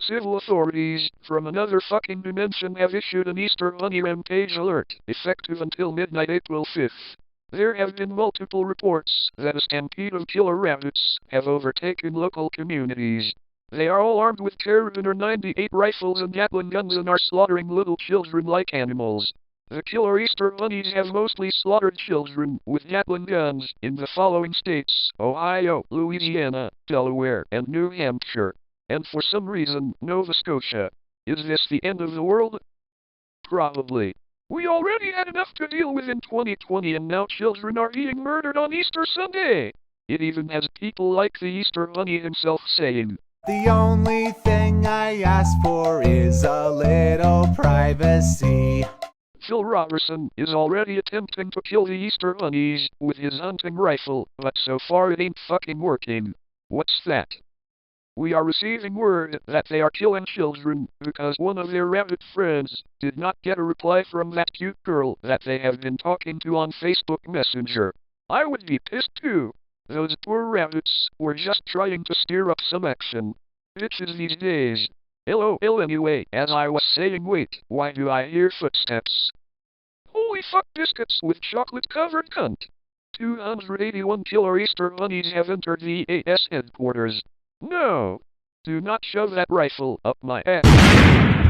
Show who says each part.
Speaker 1: Civil authorities from another fucking dimension have issued an Easter Bunny Rampage alert, effective until midnight April 5th. There have been multiple reports that a stampede of killer rabbits have overtaken local communities. They are all armed with carabiner 98 rifles and Gatling guns and are slaughtering little children like animals. The killer Easter bunnies have mostly slaughtered children with Gatling guns in the following states: Ohio, Louisiana, Delaware, and New Hampshire. And for some reason, Nova Scotia. Is this the end of the world? Probably. We already had enough to deal with in 2020 and now children are being murdered on Easter Sunday. It even has people like the Easter Bunny himself saying,
Speaker 2: "The only thing I ask for is a little privacy."
Speaker 1: Phil Robertson is already attempting to kill the Easter Bunnies with his hunting rifle, but so far it ain't fucking working. What's that? We are receiving word that they are killing children because one of their rabbit friends did not get a reply from that cute girl that they have been talking to on Facebook Messenger. I would be pissed too. Those poor rabbits were just trying to stir up some action. Bitches these days. LOL anyway, as I was saying, wait, why do I hear footsteps? Holy fuck, biscuits with chocolate covered cunt. 281 killer Easter bunnies have entered the EAS headquarters. No! Do not shove that rifle up my ass.